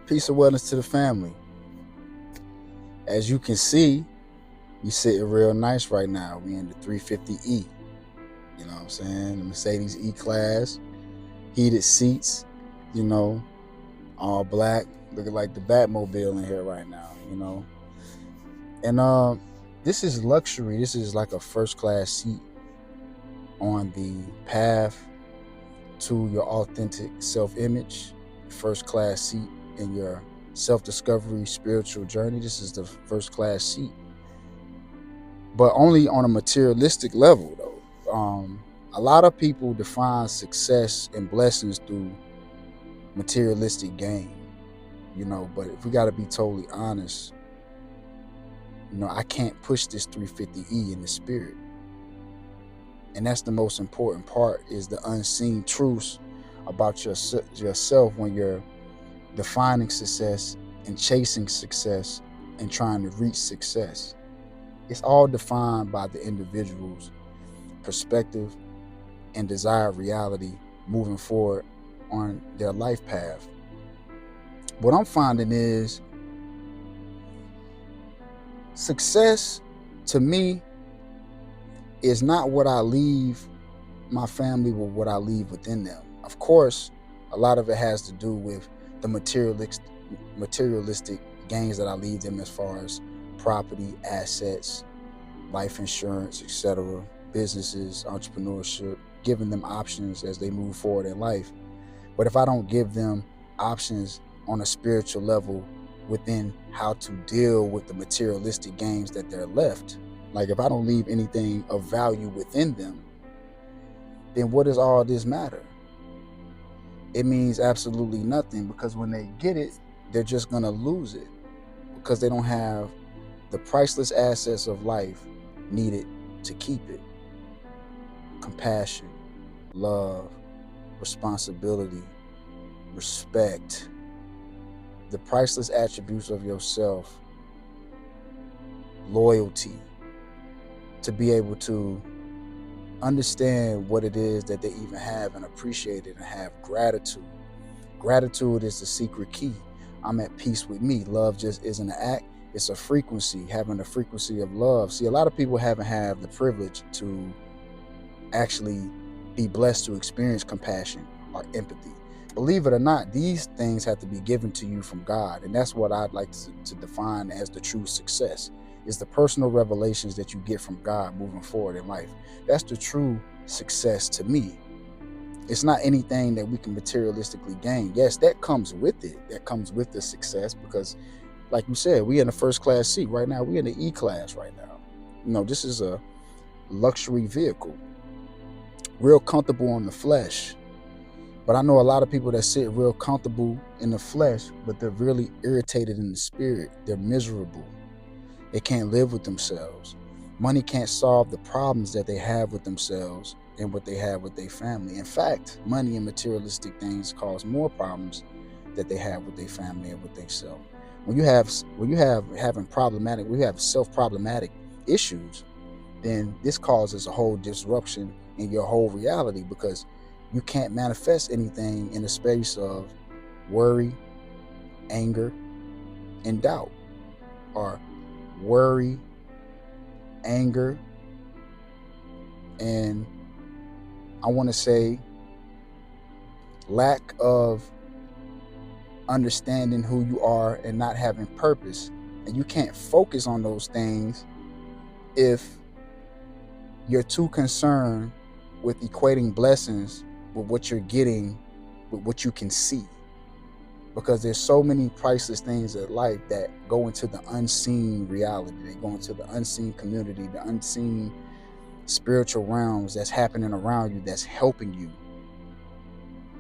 Peace and wellness to the family. As you can see, we sitting real nice right now. We in the 350E. You know what I'm saying? The Mercedes E-Class, heated seats, you know, all black, looking like the Batmobile in here right now, you know. And this is luxury. This is like a first class seat on the path to your authentic self-image, first class seat in your self-discovery spiritual journey. This is the first class seat, but only on a materialistic level though. A lot of people define success and blessings through materialistic gain, you know, but if we got to be totally honest, you know, I can't push this 350E in the spirit. And that's the most important part, is the unseen truths about yourself when you're defining success and chasing success and trying to reach success. It's all defined by the individual's perspective and desired reality moving forward on their life path. What I'm finding is success to me is not what I leave my family with, what I leave within them. Of course, a lot of it has to do with the materialistic gains that I leave them, as far as property, assets, life insurance, etc., businesses, entrepreneurship, giving them options as they move forward in life. But if I don't give them options on a spiritual level within how to deal with the materialistic gains that they're left, like if I don't leave anything of value within them, then what does all this matter? It means absolutely nothing, because when they get it, they're just going to lose it, because they don't have the priceless assets of life needed to keep it. Compassion, love, responsibility, respect, the priceless attributes of yourself, loyalty, to be able to understand what it is that they even have and appreciate it, and have gratitude. Gratitude is the secret key. I'm at peace with me. Love just isn't an act, it's a frequency, having a frequency of love. See, a lot of people haven't had the privilege to actually be blessed to experience compassion or empathy. Believe it or not, these things have to be given to you from God. And that's what I'd like to define as the true success, is the personal revelations that you get from God moving forward in life. That's the true success to me. It's not anything that we can materialistically gain. Yes, that comes with it. That comes with the success, because like you said, we in the first class seat right now. We're in the E-Class right now. You know, this is a luxury vehicle, real comfortable on the flesh. But I know a lot of people that sit real comfortable in the flesh, but they're really irritated in the spirit. They're miserable. They can't live with themselves. Money can't solve the problems that they have with themselves and what they have with their family. In fact, money and materialistic things cause more problems that they have with their family and with themselves. When you have self-problematic issues, then this causes a whole disruption in your whole reality, because you can't manifest anything in the space of worry, anger, and doubt, or worry, anger, and I want to say lack of understanding who you are and not having purpose. And you can't focus on those things if you're too concerned with equating blessings with what you're getting, with what you can see. Because there's so many priceless things in life that go into the unseen reality. They go into the unseen community, the unseen spiritual realms that's happening around you, that's helping you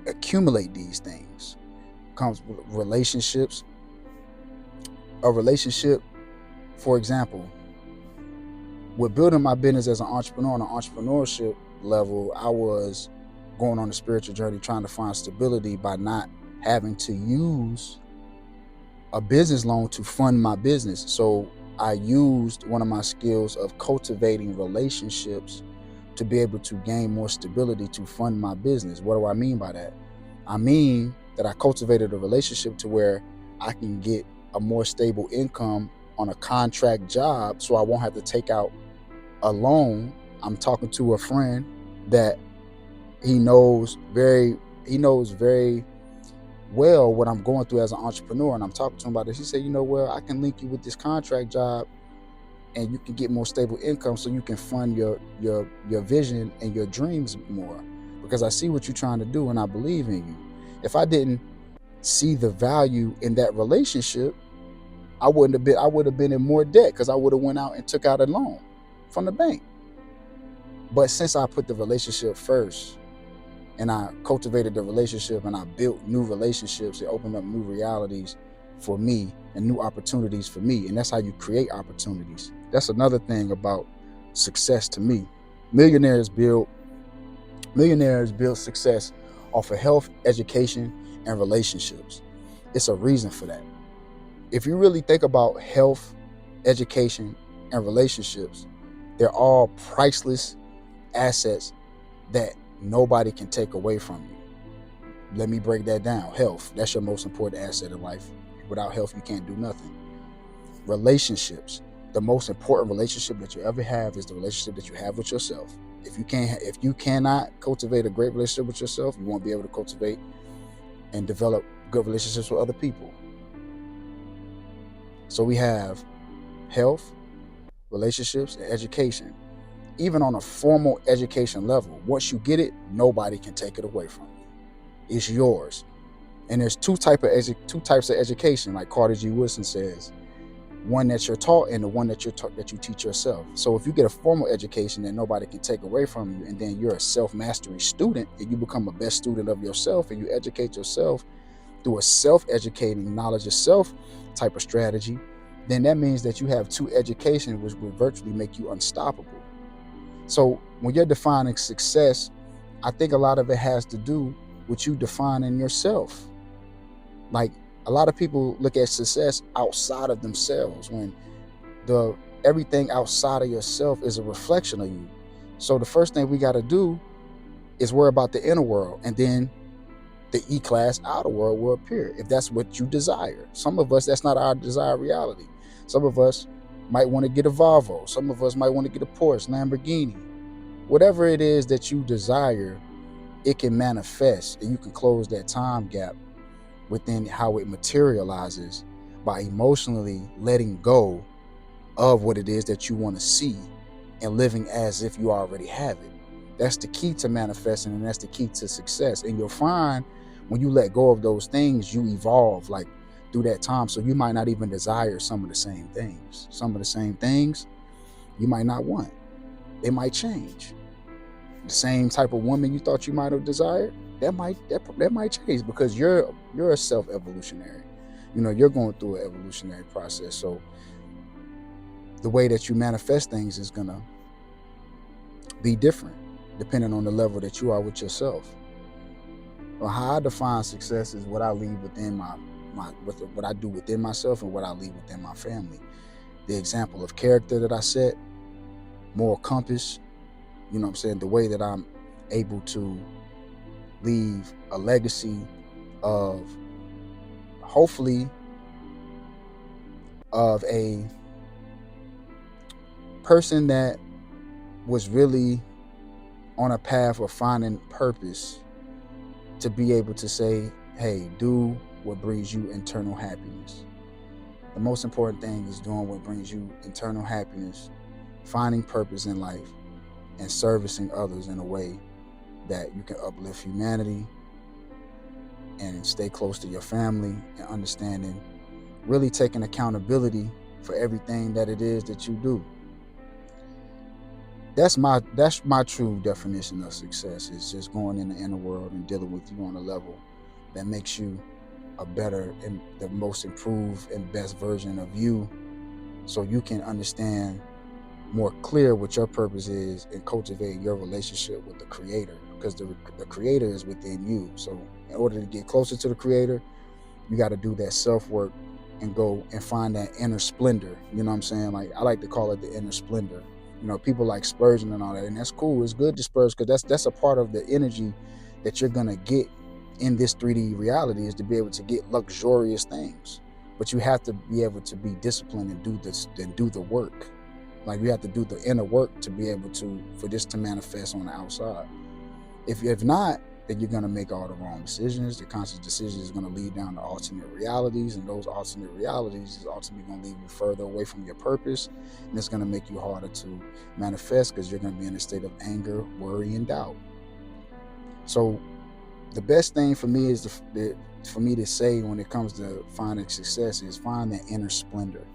accumulate these things. Comes with relationships. A relationship, for example, with building my business as an entrepreneur on an entrepreneurship level, I was going on a spiritual journey trying to find stability by not having to use a business loan to fund my business. So I used one of my skills of cultivating relationships to be able to gain more stability to fund my business. What do I mean by that? I mean that I cultivated a relationship to where I can get a more stable income on a contract job, so I won't have to take out a loan. I'm talking to a friend that he knows very well what I'm going through as an entrepreneur, and I'm talking to him about this. He said, well, I can link you with this contract job, and you can get more stable income, so you can fund your vision and your dreams more. Because I see what you're trying to do, and I believe in you. If I didn't see the value in that relationship, I would have been in more debt, because I would have went out and took out a loan from the bank. But since I put the relationship first, and I cultivated the relationship, and I built new relationships, it opened up new realities for me and new opportunities for me. And that's how you create opportunities. That's another thing about success to me. Millionaires build success off of health, education, and relationships. It's a reason for that. If you really think about health, education, and relationships, they're all priceless assets that nobody can take away from you. Let me break that down. Health, that's your most important asset in life. Without health, you can't do nothing. Relationships, the most important relationship that you ever have is the relationship that you have with yourself. If you cannot cultivate a great relationship with yourself, you won't be able to cultivate and develop good relationships with other people. So we have health, relationships, and education. Even on a formal education level, once you get it, nobody can take it away from you. It's yours. And there's two types of education, like Carter G. Woodson says. One that you're taught, and the one that you teach yourself. So if you get a formal education that nobody can take away from you, and then you're a self-mastery student, and you become a best student of yourself, and you educate yourself through a self-educating knowledge of self type of strategy, then that means that you have two education, which will virtually make you unstoppable. So when you're defining success, I think a lot of it has to do with you defining yourself. Like, a lot of people look at success outside of themselves, when everything outside of yourself is a reflection of you. So the first thing we got to do is worry about the inner world, and then the E-class outer world will appear, if that's what you desire. Some of us, that's not our desired reality. Some of us might want to get a Volvo. Some of us might want to get a Porsche, Lamborghini. Whatever it is that you desire, it can manifest, and you can close that time gap within how it materializes by emotionally letting go of what it is that you want to see and living as if you already have it. That's the key to manifesting, and that's the key to success. And you'll find when you let go of those things, you evolve like through that time. So you might not even desire some of the same things. Some of the same things you might not want. It might change. The same type of woman you thought you might have desired, that might change, because you're a self-evolutionary. You're going through an evolutionary process. So the way that you manifest things is gonna be different depending on the level that you are with yourself. Well, how I define success is what I leave within what I do within myself, and what I leave within my family. The example of character that I set, moral compass, the way that I'm able to leave a legacy of, hopefully, of a person that was really on a path of finding purpose, to be able to say, hey, do what brings you internal happiness. The most important thing is doing what brings you internal happiness, finding purpose in life, and servicing others in a way that you can uplift humanity and stay close to your family, and understanding, really taking accountability for everything that it is that you do. That's my true definition of success. Is just going in the inner world and dealing with you on a level that makes you a better and the most improved and best version of you, so you can understand more clear what your purpose is, and cultivate your relationship with the Creator, because the Creator is within you. So in order to get closer to the Creator, you got to do that self-work and go and find that inner splendor. You know what I'm saying? Like, I like to call it the inner splendor. People like splurging and all that, and that's cool. It's good to splurge, because that's a part of the energy that you're gonna get in this 3D reality, is to be able to get luxurious things. But you have to be able to be disciplined and do the work. Like, you have to do the inner work to be able for this to manifest on the outside. If not, then you're going to make all the wrong decisions. The conscious decision is going to lead down to alternate realities, and those alternate realities is ultimately going to lead you further away from your purpose, and it's going to make you harder to manifest because you're going to be in a state of anger, worry, and doubt. So the best thing for me is for me to say when it comes to finding success is find that inner splendor.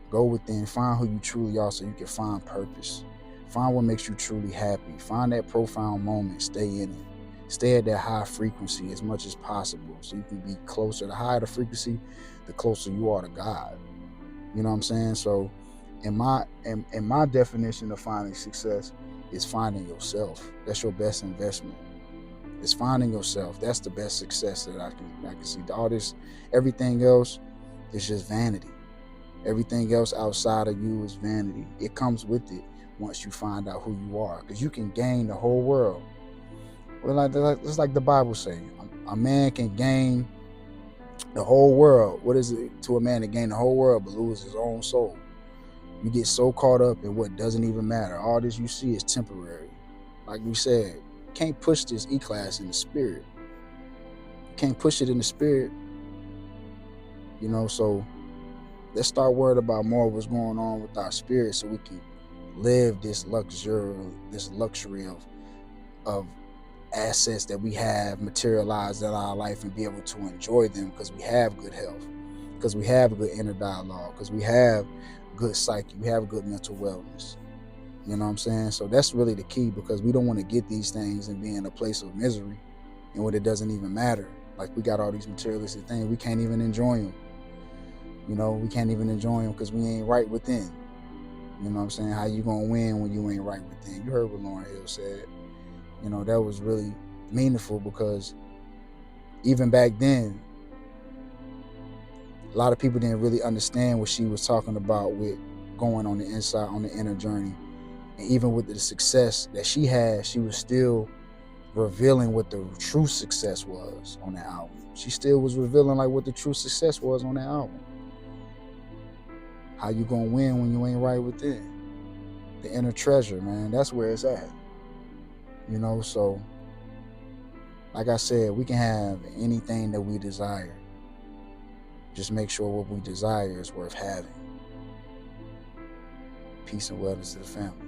Go within, find who you truly are so you can find purpose. Find what makes you truly happy. Find that profound moment. Stay in it. Stay at that high frequency as much as possible so you can be closer. The higher the frequency, the closer you are to God. You know what I'm saying? So in my definition of finding success is finding yourself. That's your best investment. It's finding yourself. That's the best success that I can see. All this, everything else is just vanity. Everything else outside of you is vanity. It comes with it once you find out who you are, because you can gain the whole world. Well, it's like the Bible say, a man can gain the whole world. What is it to a man to gain the whole world but lose his own soul? You get so caught up in what doesn't even matter. All this you see is temporary. Like we said, you can't push this E-class in the spirit. You can't push it in the spirit. You know, so let's start worrying about more of what's going on with our spirit so we can live this luxury of assets that we have materialized in our life and be able to enjoy them because we have good health, because we have good inner dialogue, because we have good psyche, we have good mental wellness. You know what I'm saying? So that's really the key, because we don't want to get these things and be in a place of misery and when it doesn't even matter. Like, we got all these materialistic things, we can't even enjoy them. You know, we can't even enjoy them because we ain't right within. You know what I'm saying? How you gonna win when you ain't right within? You heard what Lauryn Hill said. You know, that was really meaningful, because even back then, a lot of people didn't really understand what she was talking about with going on the inside, on the inner journey. And even with the success that she had, she was still revealing what the true success was on that album. She still was revealing like what the true success was on that album. How you gonna win when you ain't right within? The inner treasure, man, that's where it's at. You know, so like I said, we can have anything that we desire. Just make sure what we desire is worth having. Peace and wellness to the family.